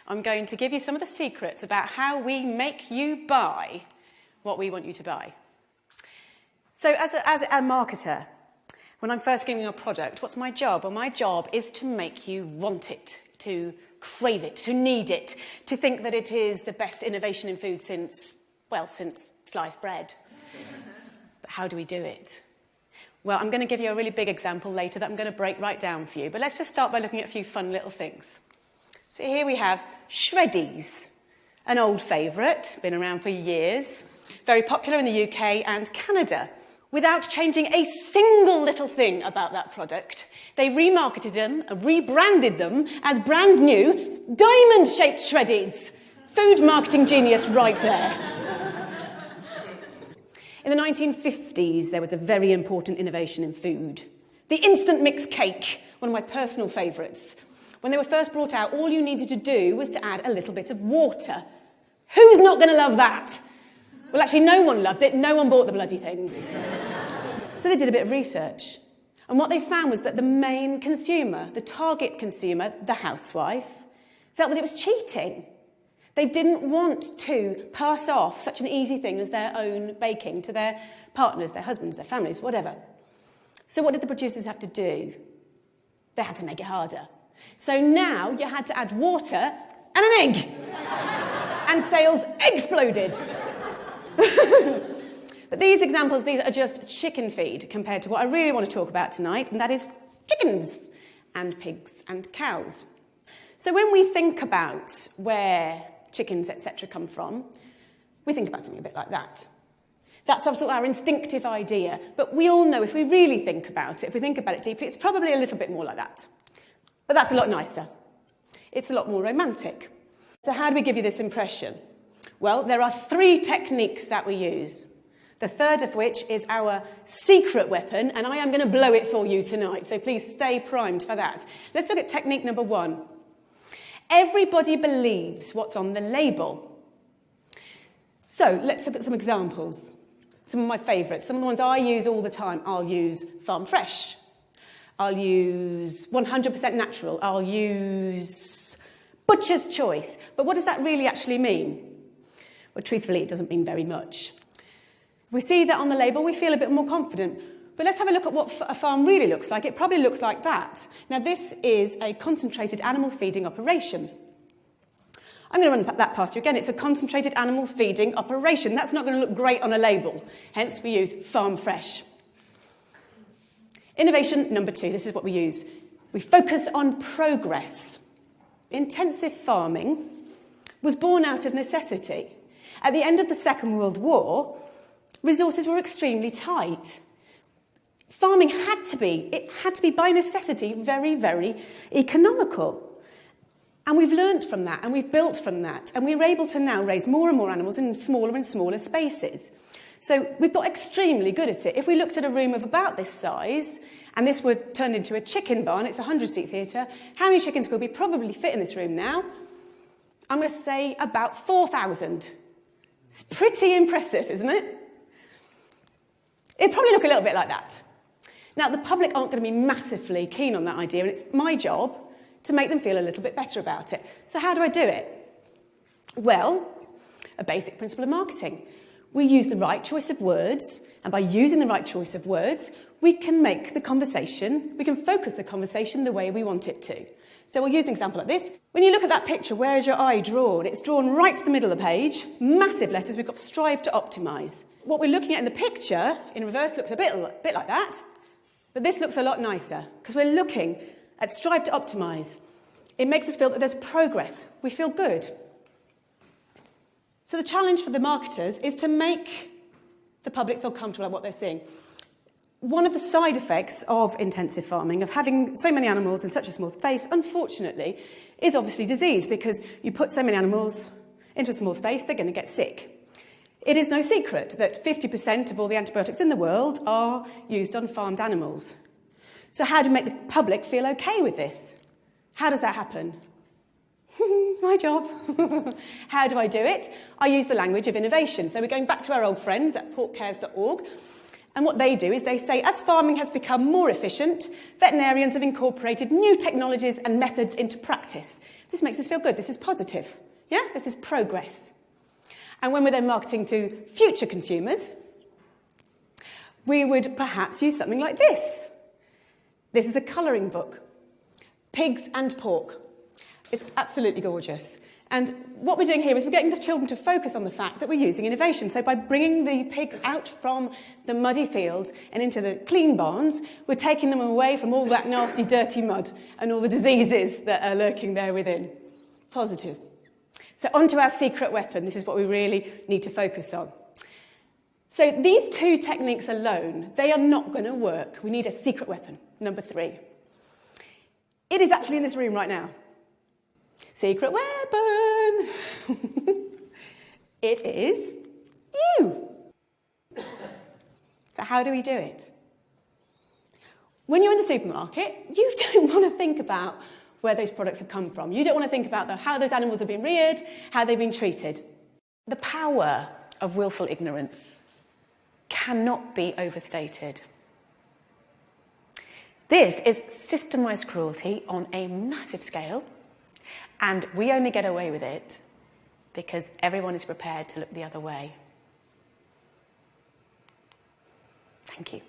I'm going to give you some of the secrets about how we make you buy what we want you to buy. So as a marketer, when I'm first giving you a product, what's my job? Well, my job is to make you want it, to crave it, to need it, to think that it is the best innovation in food since sliced bread. But how do we do it? Well, I'm going to give you a really big example later that I'm going to break right down for you. But let's just start by looking at a few fun little things. So here we have Shreddies, an old favourite, been around for years, very popular in the UK and Canada. Without changing a single little thing about that product, they remarketed them, rebranded them as brand new diamond-shaped Shreddies. Food marketing genius right there. In the 1950s, there was a very important innovation in food. The instant mix cake, one of my personal favourites. When they were first brought out, all you needed to do was to add a little bit of water. Who's not going to love that? Well, actually, no one loved it. No one bought the bloody things. So they did a bit of research. And what they found was that the main consumer, the target consumer, the housewife, felt that it was cheating. They didn't want to pass off such an easy thing as their own baking to their partners, their husbands, their families, whatever. So what did the producers have to do? They had to make it harder. So now you had to add water and an egg. And sales exploded. But these examples, these are just chicken feed compared to what I really want to talk about tonight, and that is chickens and pigs and cows. So when we think about where chickens, etc. come from, we think about something a bit like that. That's also our instinctive idea, but we all know if we really think about it, if we think about it deeply, it's probably a little bit more like that. But that's a lot nicer. It's a lot more romantic. So how do we give you this impression? Well, there are 3 techniques that we use. The third of which is our secret weapon, and I am going to blow it for you tonight, so please stay primed for that. Let's look at technique number 1. Everybody believes what's on the label. So let's look at some examples. Some of my favourites, some of the ones I use all the time. I'll use farm fresh. I'll use 100% natural. I'll use butcher's choice. But what does that really actually mean? Well, truthfully, it doesn't mean very much. If we see that on the label, we feel a bit more confident. But let's have a look at what a farm really looks like. It probably looks like that. Now, this is a concentrated animal feeding operation. I'm going to run that past you again. It's a concentrated animal feeding operation. That's not going to look great on a label. Hence, we use farm fresh. Innovation number 2. This is what we use. We focus on progress. Intensive farming was born out of necessity. At the end of the Second World War, resources were extremely tight. Farming had to be by necessity very, very economical. And we've learnt from that, and we've built from that, and we're able to now raise more and more animals in smaller and smaller spaces. So we've got extremely good at it. If we looked at a room of about this size, and this were turned into a chicken barn, it's a 100-seat theatre, how many chickens could we probably fit in this room now? I'm going to say about 4,000. It's pretty impressive, isn't it? It'd probably look a little bit like that. Now, the public aren't going to be massively keen on that idea, and it's my job to make them feel a little bit better about it. So how do I do it? Well, a basic principle of marketing. We use the right choice of words, and by using the right choice of words, we can make the conversation, we can focus the conversation the way we want it to. So we'll use an example like this. When you look at that picture, where is your eye drawn? It's drawn right to the middle of the page, massive letters, we've got strive to optimise. What we're looking at in the picture, in reverse, looks a bit like that, but this looks a lot nicer, because we're looking at strive to optimise. It makes us feel that there's progress. We feel good. So the challenge for the marketers is to make the public feel comfortable at what they're seeing. One of the side effects of intensive farming, of having so many animals in such a small space, unfortunately, is obviously disease, because you put so many animals into a small space, they're going to get sick. It is no secret that 50% of all the antibiotics in the world are used on farmed animals. So how do we make the public feel okay with this? How does that happen? My job. How do I do it? I use the language of innovation. So we're going back to our old friends at porkcares.org. And what they do is they say, as farming has become more efficient, veterinarians have incorporated new technologies and methods into practice. This makes us feel good. This is positive. Yeah? This is progress. And when we're then marketing to future consumers, we would perhaps use something like this. This is a colouring book. Pigs and pork. It's absolutely gorgeous. And what we're doing here is we're getting the children to focus on the fact that we're using innovation. So by bringing the pigs out from the muddy fields and into the clean barns, we're taking them away from all that nasty, dirty mud and all the diseases that are lurking there within. Positive. So on to our secret weapon. This is what we really need to focus on. So these two techniques alone, they are not going to work. We need a secret weapon, number 3. It is actually in this room right now. Secret weapon! It is you. So how do we do it? When you're in the supermarket, you don't want to think about where those products have come from. You don't want to think about how those animals have been reared, how they've been treated. The power of willful ignorance cannot be overstated. This is systemised cruelty on a massive scale, and we only get away with it because everyone is prepared to look the other way. Thank you.